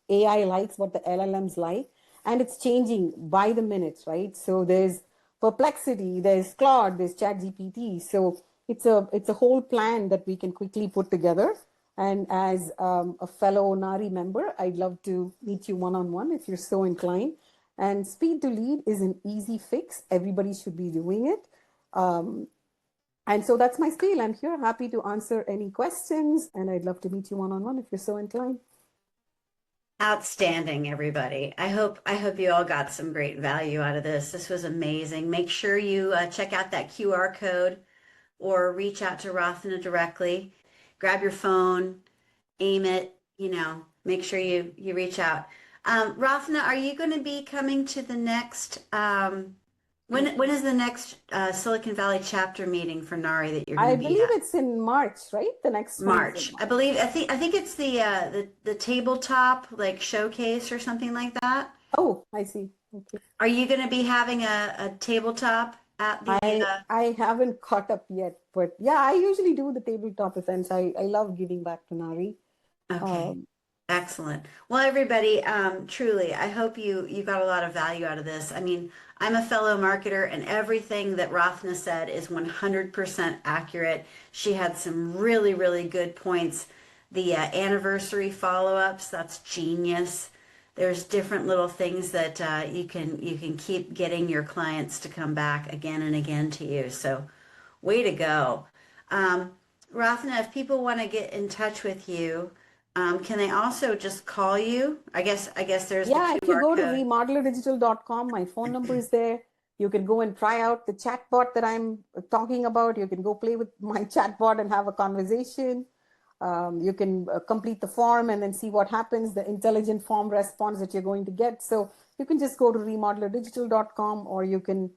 B: AI likes, what the LLMs like, and it's changing by the minute, right? So there's Perplexity, there's Claude, there's ChatGPT. So it's a whole plan that we can quickly put together. And as a fellow NARI member, I'd love to meet you one-on-one if you're so inclined. And speed to lead is an easy fix. Everybody should be doing it. And so that's my spiel. I'm here, happy to answer any questions, and I'd love to meet you one-on-one if you're so inclined.
A: Outstanding, everybody. I hope you all got some great value out of this. This was amazing. Make sure you check out that QR code or reach out to Rathna directly. Grab your phone, aim it, make sure you reach out. Rathna, are you going to be coming to the next when is the next Silicon Valley chapter meeting for NARI that you're
B: I
A: going to be
B: believe
A: at?
B: it's in March, right? The next one is in
A: March. I think it's the tabletop like showcase or something like that.
B: Oh, I see. Okay.
A: Are you going to be having a tabletop at the
B: I haven't caught up yet, but yeah, I usually do the tabletop events. I love giving back to NARI.
A: Okay. Excellent. Well, everybody, truly, I hope you got a lot of value out of this. I mean, I'm a fellow marketer, and everything that Rathna said is 100% accurate. She had some really, really good points. The anniversary follow-ups, that's genius. There's different little things that you can keep getting your clients to come back again and again to you. So, way to go. Um, Rathna, if people want to get in touch with you, can they also just call you? I guess there's the
B: Yeah, if you
A: QR
B: go to
A: code.
B: remodelerdigital.com, my phone number is there. You can go and try out the chatbot that I'm talking about. You can go play with my chatbot and have a conversation. You can complete the form and then see what happens, the intelligent form response that you're going to get. So you can just go to remodelerdigital.com, or you can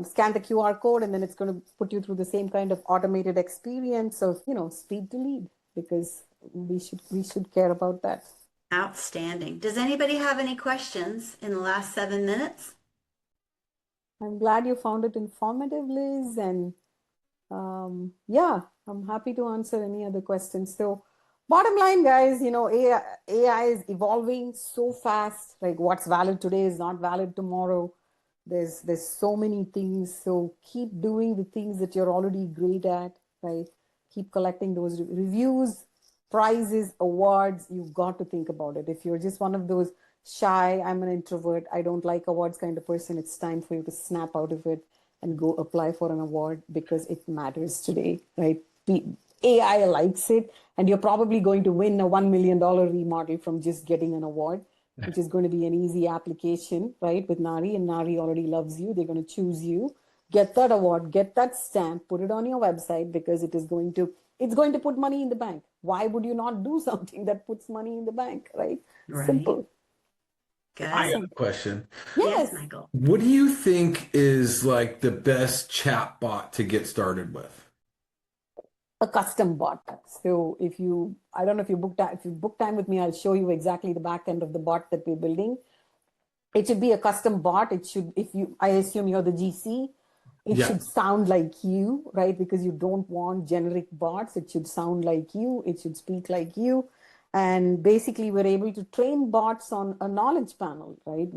B: scan the QR code, and then it's going to put you through the same kind of automated experience of, speed to lead, because we should care about that.
A: Outstanding. Does anybody have any questions in the last 7 minutes?
B: I'm glad you found it informative, Liz, and yeah, I'm happy to answer any other questions. So bottom line, guys, AI is evolving so fast. Like what's valid today is not valid tomorrow. There's so many things. So keep doing the things that you're already great at, right? Keep collecting those reviews, prizes, awards. You've got to think about it. If you're just one of those shy, I'm an introvert, I don't like awards kind of person, it's time for you to snap out of it and go apply for an award, because it matters today, right? The AI likes it, and you're probably going to win a $1 million remodel from just getting an award, which is going to be an easy application, right? With NARI, and NARI already loves you. They're going to choose you, get that award, get that stamp, put it on your website, because it's going to put money in the bank. Why would you not do something that puts money in the bank, right?
A: Right.
B: Simple.
A: Good.
C: I got a question.
A: Yes,
B: Yes.
A: Michael.
C: What do you think is like the best chatbot to get started with?
B: A custom bot. So I don't know if you book time with me, I'll show you exactly the back end of the bot that we're building. It should be a custom bot. It should, I assume you're the GC, it
C: Yeah.
B: should sound like you, right? Because you don't want generic bots. It should sound like you. It should speak like you. And basically, we're able to train bots on a knowledge panel, right?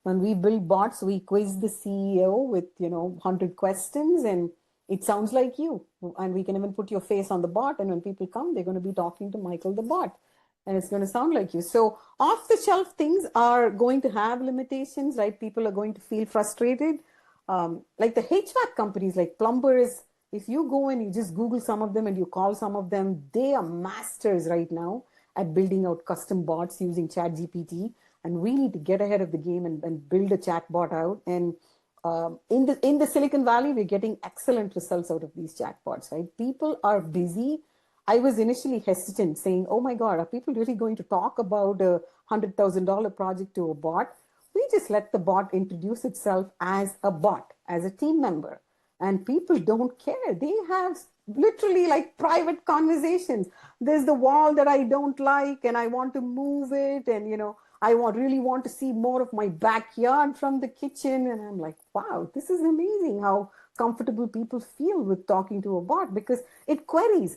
B: When we build bots, we quiz the CEO with, 100 questions, and it sounds like you. And we can even put your face on the bot. And when people come, they're going to be talking to Michael the bot, and it's going to sound like you. So off the shelf things are going to have limitations, right? People are going to feel frustrated. Like the HVAC companies, like plumbers, if you go and you just Google some of them and you call some of them, they are masters right now at building out custom bots using ChatGPT. And we need to get ahead of the game and build a chatbot out. And in the Silicon Valley, we're getting excellent results out of these chatbots, right? People are busy. I was initially hesitant, saying, "Oh my God, are people really going to talk about a $100,000 project to a bot?" We just let the bot introduce itself as a bot, as a team member, and people don't care. They have literally like private conversations. There's the wall that I don't like, and I want to move it, and I really want to see more of my backyard from the kitchen. And I'm like, wow, this is amazing how comfortable people feel with talking to a bot, because it queries,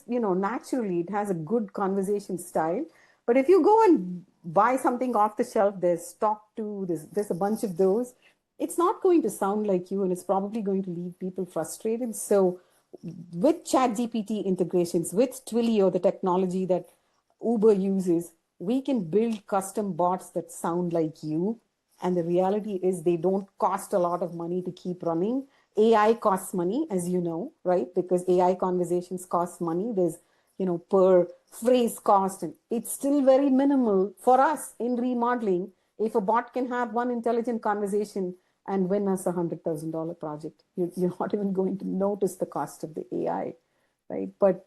B: naturally. It has a good conversation style. But if you go and buy something off the shelf, there's stock to, there's a bunch of those. It's not going to sound like you, and it's probably going to leave people frustrated. So with ChatGPT integrations, with Twilio, the technology that Uber uses, we can build custom bots that sound like you. And the reality is they don't cost a lot of money to keep running. AI costs money, as you know, right? Because AI conversations cost money. There's, per phrase cost, and it's still very minimal for us in remodeling. If a bot can have one intelligent conversation and win us $100,000 project, you're not even going to notice the cost of the AI, right? But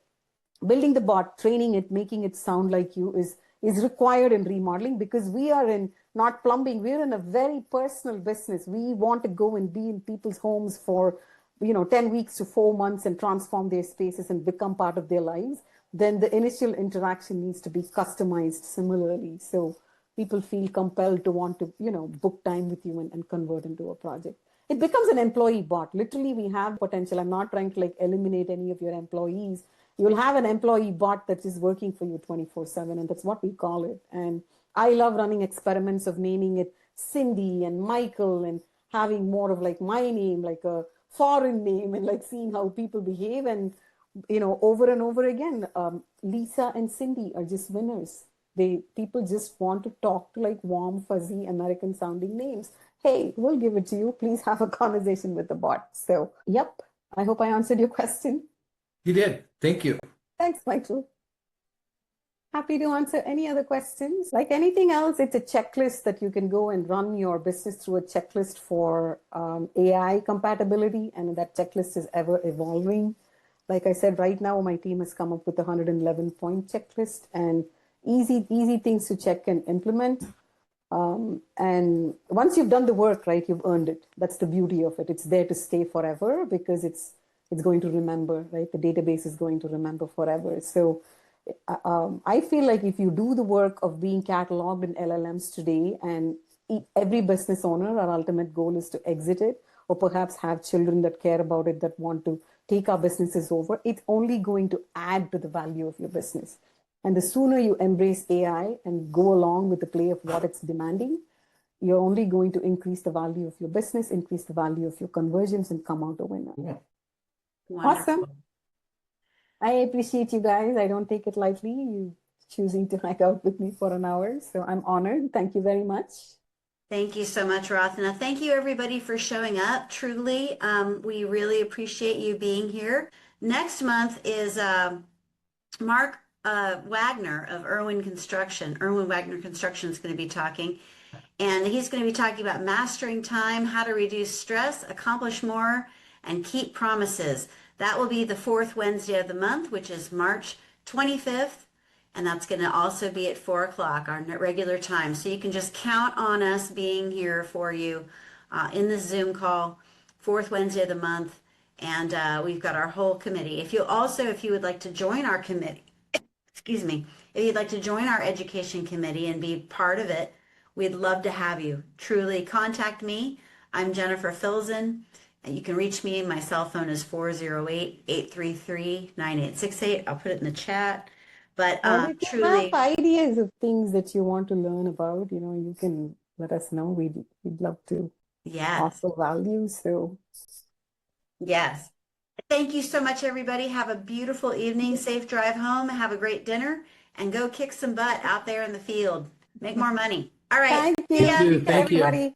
B: building the bot, training it, making it sound like you is required in remodeling, because we are in not plumbing. We're in a very personal business. We want to go and be in people's homes for 10 weeks to 4 months and transform their spaces and become part of their lives. Then the initial interaction needs to be customized similarly, so people feel compelled to want to book time with you and convert into a project. It becomes an employee bot. Literally, we have potential. I'm not trying to like eliminate any of your employees. You'll have an employee bot that is working for you 24/7, and that's what we call it. And I love running experiments of naming it Cindy and Michael, and having more of like my name, like a foreign name, and like seeing how people behave. And over and over again, Lisa and Cindy are just winners. People just want to talk to like warm, fuzzy, American sounding names. Hey, we'll give it to you. Please have a conversation with the bot. So, yep. I hope I answered your question.
C: You did. Thank you.
B: Thanks, Michael. Happy to answer any other questions. Like anything else, it's a checklist that you can go and run your business through a checklist for AI compatibility. And that checklist is ever evolving. Like I said, right now, my team has come up with a 111-point checklist and easy things to check and implement. And once you've done the work, right, you've earned it. That's the beauty of it. It's there to stay forever, because it's going to remember, right? The database is going to remember forever. So I feel like if you do the work of being cataloged in LLMs today, and every business owner, our ultimate goal is to exit it, or perhaps have children that care about it, that want to take our businesses over, it's only going to add to the value of your business. And the sooner you embrace AI and go along with the play of what it's demanding, you're only going to increase the value of your business, increase the value of your conversions, and come out a winner.
C: Yeah.
A: Wonderful.
B: Awesome. I appreciate you guys. I don't take it lightly, you choosing to hang out with me for an hour. So I'm honored. Thank you very much.
A: Thank you so much, Rathna. Thank you, everybody, for showing up. Truly, we really appreciate you being here. Next month is Mark Wagner of Irwin Construction. Irwin Wagner Construction is going to be talking, and he's going to be talking about mastering time, how to reduce stress, accomplish more, and keep promises. That will be the fourth Wednesday of the month, which is March 25th. And that's going to also be at 4 o'clock, our regular time. So you can just count on us being here for you in this Zoom call, fourth Wednesday of the month. And we've got our whole committee. If you would like to join our committee, excuse me, if you'd like to join our education committee and be part of it, we'd love to have you. Truly contact me. I'm Jennifer Filzen. And you can reach me. My cell phone is 408-833-9868. I'll put it in the chat. But
B: And if you have
A: truly,
B: ideas of things that you want to learn about, you can let us know. We'd love to
A: yes,
B: offer value. So
A: yes. Thank you so much, everybody. Have a beautiful evening. Safe drive home. Have a great dinner and go kick some butt out there in the field. Make more money. All right.
B: thank
A: See
B: you,
A: ya.
C: Dude, thank you.
B: everybody.